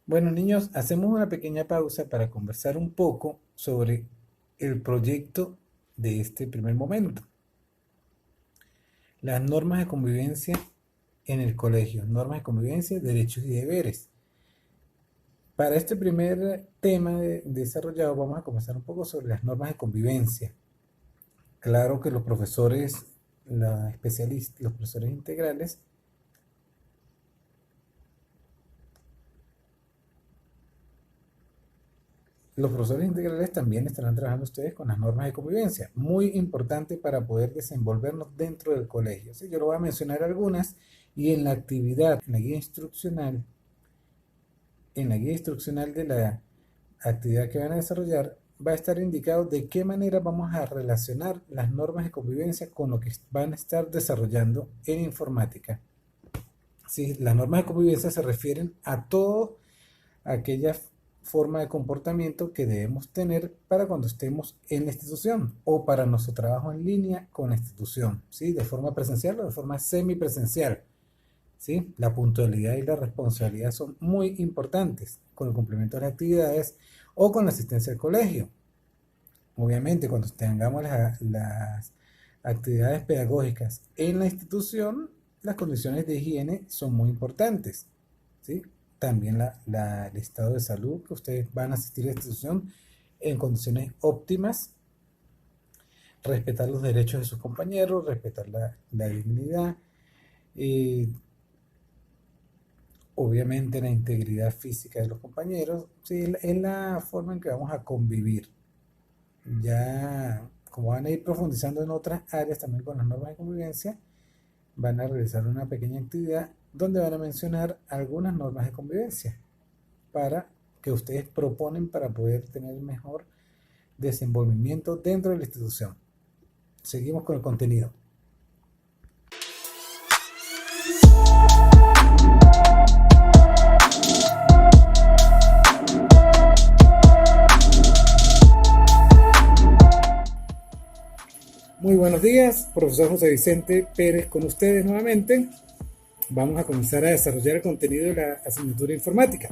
Bueno, niños, hacemos una pequeña pausa para conversar un poco sobre el proyecto de este primer momento. Las normas de convivencia en el colegio, normas de convivencia, derechos y deberes. Para este primer tema desarrollado vamos a conversar un poco sobre las normas de convivencia. Claro que los profesores, los especialistas, los profesores integrales Los profesores integrales también estarán trabajando ustedes con las normas de convivencia, muy importante para poder desenvolvernos dentro del colegio. ¿Sí? Yo lo voy a mencionar algunas y en la actividad, en la guía instruccional de la actividad que van a desarrollar, va a estar indicado de qué manera vamos a relacionar las normas de convivencia con lo que van a estar desarrollando en informática. ¿Sí? Las normas de convivencia se refieren a todo aquella forma de comportamiento que debemos tener para cuando estemos en la institución o para nuestro trabajo en línea con la institución, ¿sí? De forma presencial o de forma semipresencial, ¿sí? La puntualidad y la responsabilidad son muy importantes con el cumplimiento de las actividades o con la asistencia al colegio. Obviamente, cuando tengamos las actividades pedagógicas en la institución, las condiciones de higiene son muy importantes, ¿sí? También el estado de salud, que ustedes van a asistir a la institución en condiciones óptimas, respetar los derechos de sus compañeros, respetar la dignidad, y obviamente la integridad física de los compañeros, ¿sí? Es la forma en que vamos a convivir. Ya, como van a ir profundizando en otras áreas también con las normas de convivencia, van a realizar una pequeña actividad donde van a mencionar algunas normas de convivencia para que ustedes proponen para poder tener mejor desenvolvimiento dentro de la institución. Seguimos con el contenido. Muy buenos días, profesor José Vicente Pérez con ustedes nuevamente. Vamos a comenzar a desarrollar el contenido de la asignatura informática.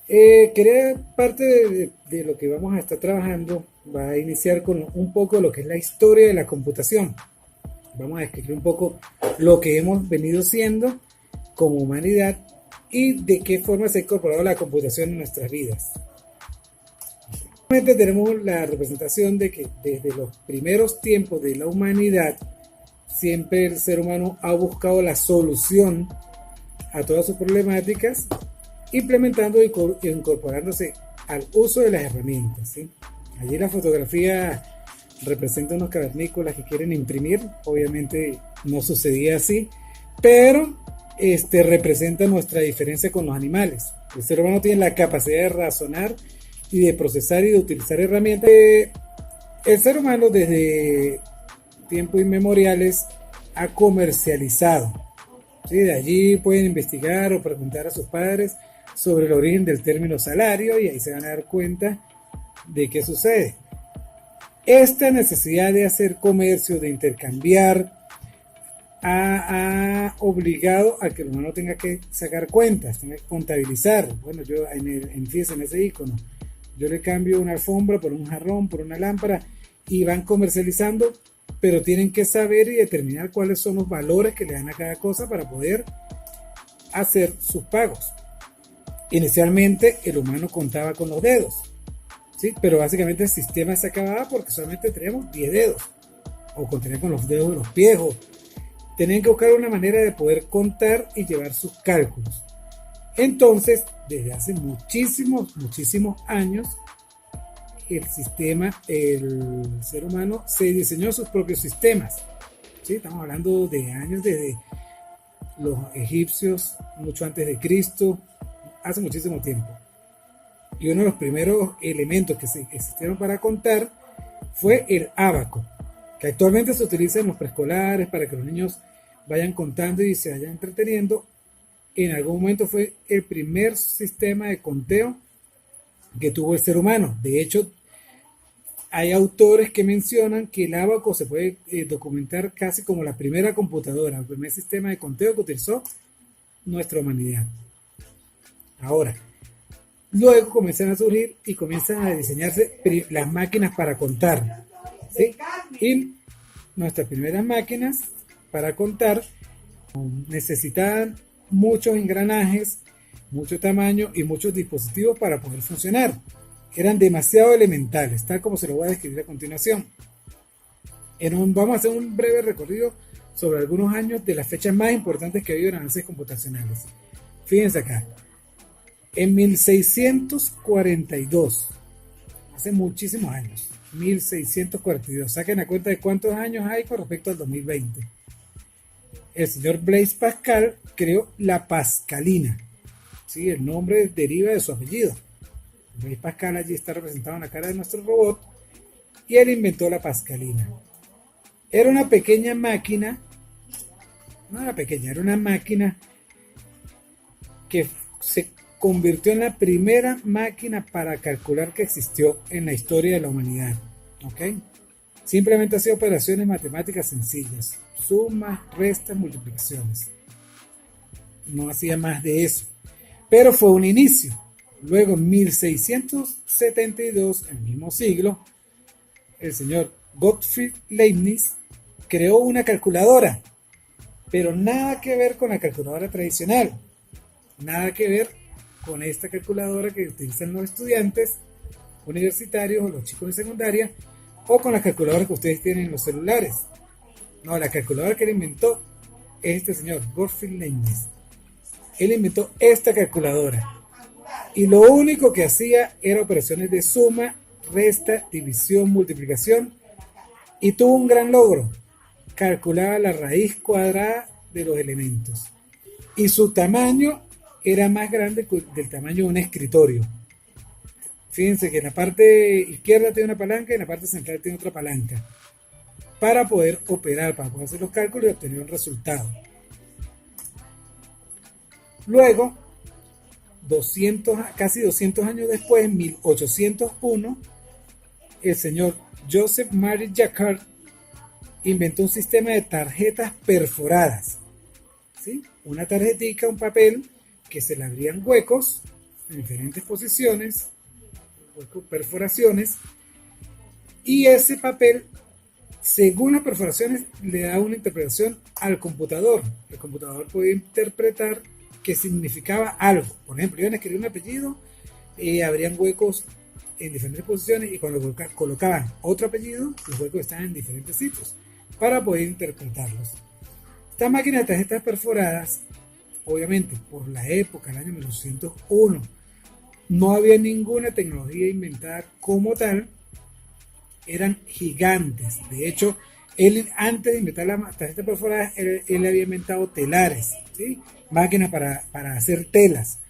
Quería parte de lo que vamos a estar trabajando, va a iniciar con un poco lo que es la historia de la computación. Vamos a describir un poco lo que hemos venido siendo como humanidad y de qué forma se ha incorporado la computación en nuestras vidas. Tenemos la representación de que desde los primeros tiempos de la humanidad, siempre el ser humano ha buscado la solución a todas sus problemáticas, implementando e incorporándose al uso de las herramientas, ¿sí? Allí la fotografía representa unos cavernícolas que quieren imprimir, obviamente no sucedía así, pero representa nuestra diferencia con los animales. El ser humano tiene la capacidad de razonar y de procesar y de utilizar herramientas. El ser humano desde tiempos inmemoriales ha comercializado, ¿sí? De allí pueden investigar o preguntar a sus padres sobre el origen del término salario y ahí se van a dar cuenta de qué sucede. Esta necesidad de hacer comercio, de intercambiar, ha obligado a que el humano tenga que sacar cuentas, tenga que contabilizar. Bueno, yo fíjense en ese icono, yo le cambio una alfombra por un jarrón, por una lámpara y van comercializando, pero tienen que saber y determinar cuáles son los valores que le dan a cada cosa para poder hacer sus pagos. Inicialmente el humano contaba con los dedos, ¿sí? Pero básicamente el sistema se acababa porque solamente tenemos 10 dedos, o contener con los dedos de los pies, o tenían que buscar una manera de poder contar y llevar sus cálculos. Entonces, desde hace muchísimos años, el ser humano se diseñó sus propios sistemas, ¿sí? Estamos hablando de años desde los egipcios, mucho antes de Cristo, hace muchísimo tiempo. Y uno de los primeros elementos que existieron para contar fue el ábaco, que actualmente se utiliza en los preescolares para que los niños vayan contando y se vayan entreteniendo. En algún momento fue el primer sistema de conteo que tuvo el ser humano. De hecho, hay autores que mencionan que el ábaco se puede documentar casi como la primera computadora, el primer sistema de conteo que utilizó nuestra humanidad. Ahora, Luego comienzan a surgir y comienzan a diseñarse las máquinas para contar, ¿sí? Y nuestras primeras máquinas para contar necesitaban muchos engranajes, mucho tamaño y muchos dispositivos para poder funcionar. Eran demasiado elementales, tal como se lo voy a describir a continuación. Vamos a hacer un breve recorrido sobre algunos años de las fechas más importantes que ha habido en avances computacionales. Fíjense acá. En 1642, hace muchísimos años, 1642, saquen a cuenta de cuántos años hay con respecto al 2020. El señor Blaise Pascal creó la Pascalina. ¿Sí? El nombre deriva de su apellido. Blaise Pascal allí está representado en la cara de nuestro robot y él inventó la Pascalina. Era una pequeña máquina, no era pequeña, era una máquina que se convirtió en la primera máquina para calcular que existió en la historia de la humanidad. ¿Ok? Simplemente hacía operaciones matemáticas sencillas, sumas, restas, multiplicaciones. No hacía más de eso. Pero fue un inicio. Luego, en 1672, en el mismo siglo, el señor Gottfried Leibniz creó una calculadora, pero nada que ver con la calculadora tradicional. Nada que ver con esta calculadora que utilizan los estudiantes universitarios o los chicos de secundaria, o con las calculadoras que ustedes tienen en los celulares. No, la calculadora que él inventó es este señor, Gottfried Leibniz. Él inventó esta calculadora y lo único que hacía era operaciones de suma, resta, división, multiplicación, y tuvo un gran logro: calculaba la raíz cuadrada de los elementos y su tamaño era más grande del tamaño de un escritorio. Fíjense que en la parte izquierda tiene una palanca y en la parte central tiene otra palanca para poder operar, para poder hacer los cálculos y obtener un resultado. Luego, casi 200 años después, en 1801, el señor Joseph Marie Jacquard inventó un sistema de tarjetas perforadas. ¿Sí? Una tarjetita, un papel que se le abrían huecos en diferentes posiciones, perforaciones, y ese papel, según las perforaciones, le da una interpretación al computador. El computador podía interpretar qué significaba algo. Por ejemplo, iban a escribir un apellido, habrían huecos en diferentes posiciones, y cuando colocaban otro apellido, los huecos estaban en diferentes sitios para poder interpretarlos. Esta máquina de tarjetas perforadas, obviamente por la época, el año 1801, no había ninguna tecnología inventada como tal, eran gigantes. De hecho, él, antes de inventar la tarjeta perforada, él había inventado telares, ¿sí? Máquinas para hacer telas.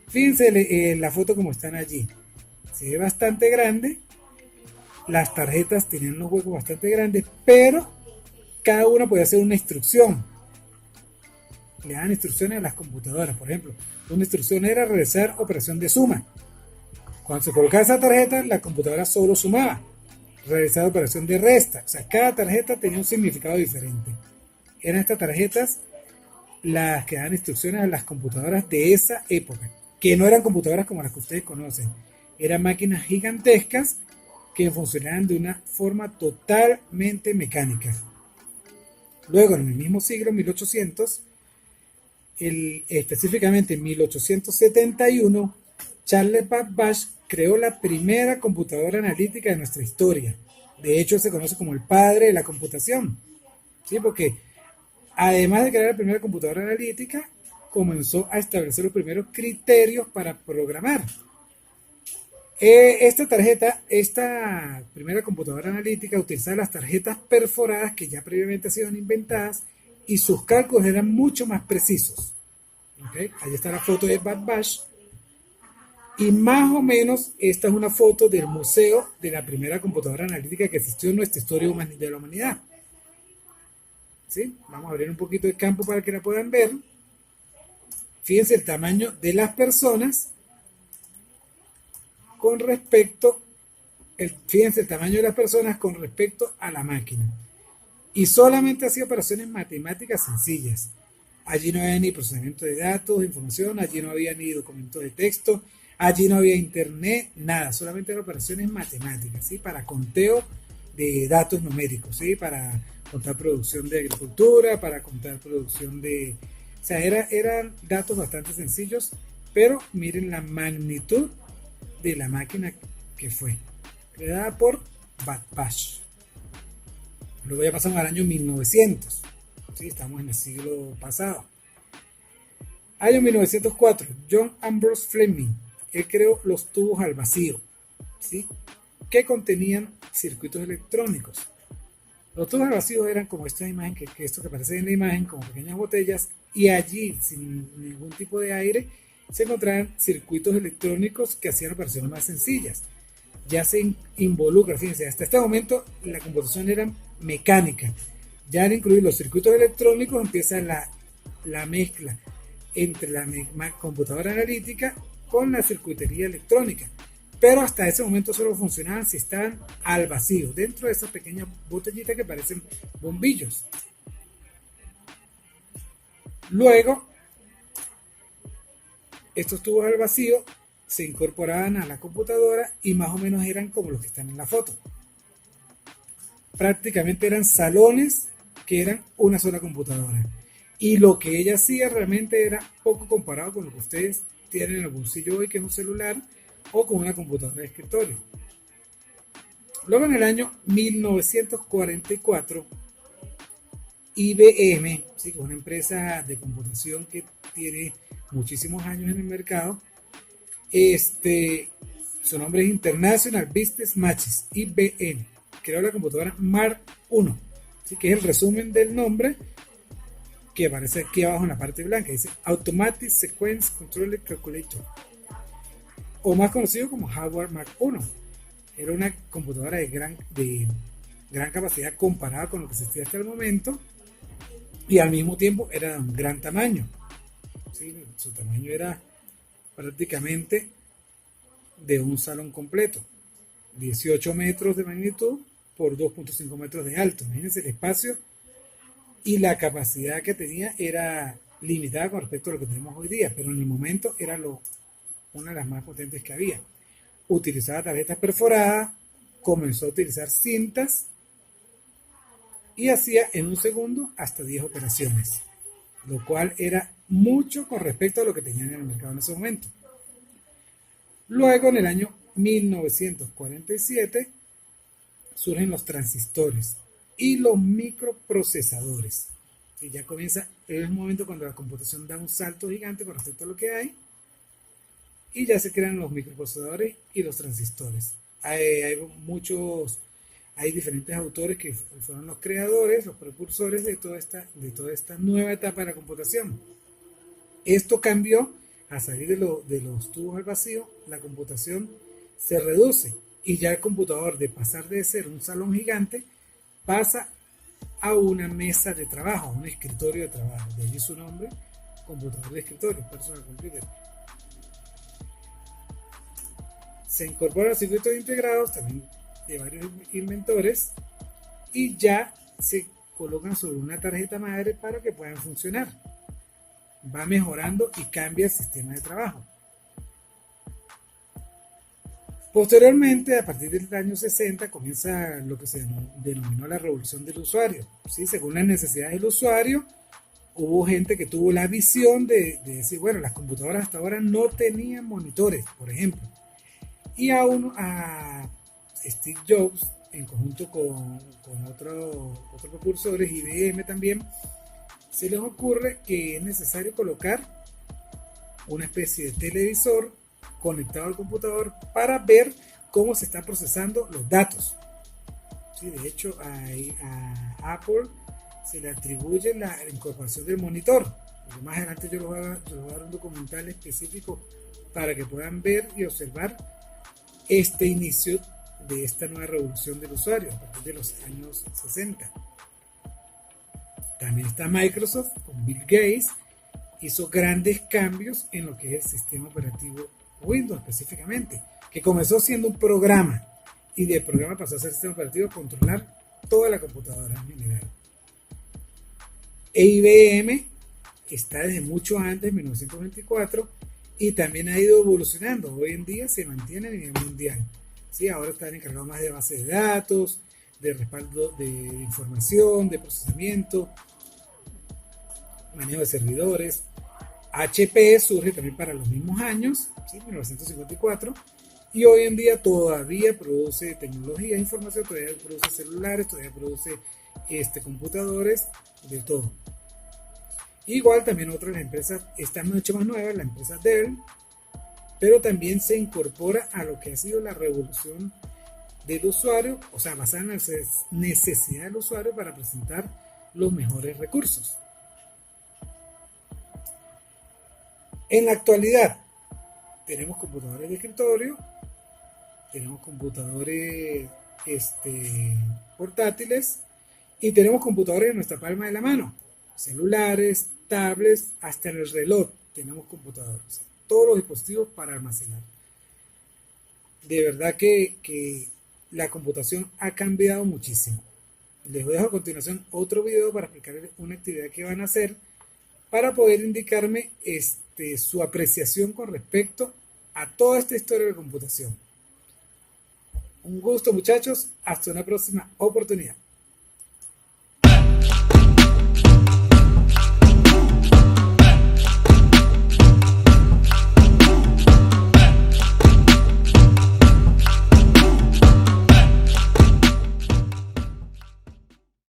Fíjense la foto como están allí. Se ve bastante grande. Las tarjetas tenían unos huecos bastante grandes, pero cada una podía hacer una instrucción. Le dan instrucciones a las computadoras. Por ejemplo, una instrucción era realizar operación de suma. Cuando se colocaba esa tarjeta, la computadora solo sumaba. Realizar operación de resta. O sea, cada tarjeta tenía un significado diferente. Eran estas tarjetas las que dan instrucciones a las computadoras de esa época, que no eran computadoras como las que ustedes conocen. Eran máquinas gigantescas que funcionaban de una forma totalmente mecánica. Luego, en el mismo siglo, 1800, específicamente en 1871, Charles Babbage creó la primera computadora analítica de nuestra historia. De hecho, se conoce como el padre de la computación, ¿sí? Porque además de crear la primera computadora analítica, comenzó a establecer los primeros criterios para programar. Esta primera computadora analítica utilizaba las tarjetas perforadas que ya previamente han sido inventadas, y sus cálculos eran mucho más precisos. ¿Okay? Ahí está la foto de Babbage. Y más o menos esta es una foto del museo de la primera computadora analítica que existió en nuestra historia de la humanidad. ¿Sí? Vamos a abrir un poquito el campo para que la puedan ver. Fíjense el tamaño de las personas con respecto, fíjense el tamaño de las personas con respecto a la máquina. Y solamente hacía operaciones matemáticas sencillas. Allí no había ni procesamiento de datos, de información, allí no había ni documentos de texto, Allí no había internet, nada, solamente eran operaciones matemáticas, ¿sí? Para conteo de datos numéricos, ¿sí? Para contar producción de agricultura, para contar producción de... O sea, eran datos bastante sencillos, pero miren la magnitud de la máquina que fue, creada por Babbage. Luego ya pasamos al año 1900, ¿sí? Estamos en el siglo pasado. Año 1904, John Ambrose Fleming, él creó los tubos al vacío, ¿sí? Que contenían circuitos electrónicos. Los tubos al vacío eran como esta imagen, que esto que aparece en la imagen, como pequeñas botellas, y allí, sin ningún tipo de aire, se encontraban circuitos electrónicos que hacían operaciones más sencillas. Ya se involucra, fíjense, hasta este momento la computación era mecánica. Ya al incluir los circuitos electrónicos empieza la mezcla entre la computadora analítica con la circuitería electrónica. Pero hasta ese momento solo funcionaban si estaban al vacío, dentro de esas pequeñas botellitas que parecen bombillos. Luego, estos tubos al vacío se incorporaban a la computadora y más o menos eran como los que están en la foto. Prácticamente eran salones que eran una sola computadora. Y lo que ella hacía realmente era poco comparado con lo que ustedes tienen en el bolsillo hoy, que es un celular, o con una computadora de escritorio. Luego en el año 1944, IBM, ¿sí? Que es una empresa de computación que tiene muchísimos años en el mercado, su nombre es International Business Machines, IBM, creó la computadora Mark I, ¿sí? Que es el resumen del nombre que aparece aquí abajo en la parte blanca, dice Automatic Sequence Controller Calculator, o más conocido como Hardware Mark I. Era una computadora de gran capacidad comparada con lo que existía hasta el momento, y al mismo tiempo era de un gran tamaño, ¿sí? Su tamaño era prácticamente de un salón completo, 18 metros de magnitud por 2.5 metros de alto. Imagínense el espacio, y la capacidad que tenía era limitada con respecto a lo que tenemos hoy día, pero en el momento era una de las más potentes que había. Utilizaba tarjetas perforadas, comenzó a utilizar cintas y hacía en un segundo hasta 10 operaciones, lo cual era mucho con respecto a lo que tenían en el mercado en ese momento. Luego, en el año 1947, surgen los transistores y los microprocesadores. Y ya comienza el momento cuando la computación da un salto gigante con respecto a lo que hay, y ya se crean los microprocesadores y los transistores. Hay diferentes autores que fueron los creadores, los precursores de toda esta nueva etapa de la computación. Esto cambió. A salir de los tubos al vacío, la computación se reduce, y ya el computador, de pasar de ser un salón gigante, pasa a una mesa de trabajo, a un escritorio de trabajo. De allí su nombre, computador de escritorio, personal computer. Se incorporan circuitos integrados también de varios inventores, y ya se colocan sobre una tarjeta madre para que puedan funcionar. Va mejorando y cambia el sistema de trabajo. Posteriormente, a partir del año 60, comienza lo que se denominó la revolución del usuario, ¿sí? Según las necesidades del usuario, hubo gente que tuvo la visión de decir, bueno, las computadoras hasta ahora no tenían monitores, por ejemplo. Y a Steve Jobs, en conjunto con otros precursores, IBM también, se les ocurre que es necesario colocar una especie de televisor conectado al computador para ver cómo se están procesando los datos. Sí, de hecho, a Apple se le atribuye la incorporación del monitor. Más adelante yo les voy a dar un documental específico para que puedan ver y observar este inicio de esta nueva revolución del usuario a partir de los años 60. También está Microsoft, con Bill Gates, hizo grandes cambios en lo que es el sistema operativo Windows específicamente, que comenzó siendo un programa, y de programa pasó a ser sistema operativo, controlar toda la computadora en general. E IBM está desde mucho antes, 1924, y también ha ido evolucionando. Hoy en día se mantiene a nivel mundial. ¿Sí? Ahora están encargados más de bases de datos, de respaldo de información, de procesamiento, manejo de servidores. HP surge también para los mismos años, ¿sí? 1954, y hoy en día todavía produce tecnología de información, todavía produce celulares, todavía produce computadores, de todo. Igual también otra de las empresas, esta mucho más nueva, la empresa Dell, pero también se incorpora a lo que ha sido la revolución del usuario, o sea, basada en la necesidad del usuario para presentar los mejores recursos. En la actualidad, tenemos computadores de escritorio, tenemos computadores portátiles y tenemos computadores en nuestra palma de la mano, celulares, tablets, hasta en el reloj tenemos computadores, todos los dispositivos para almacenar. De verdad que la computación ha cambiado muchísimo. Les dejo a continuación otro video para explicarles una actividad que van a hacer para poder indicarme su apreciación con respecto a toda esta historia de computación. Un gusto, muchachos, hasta una próxima oportunidad.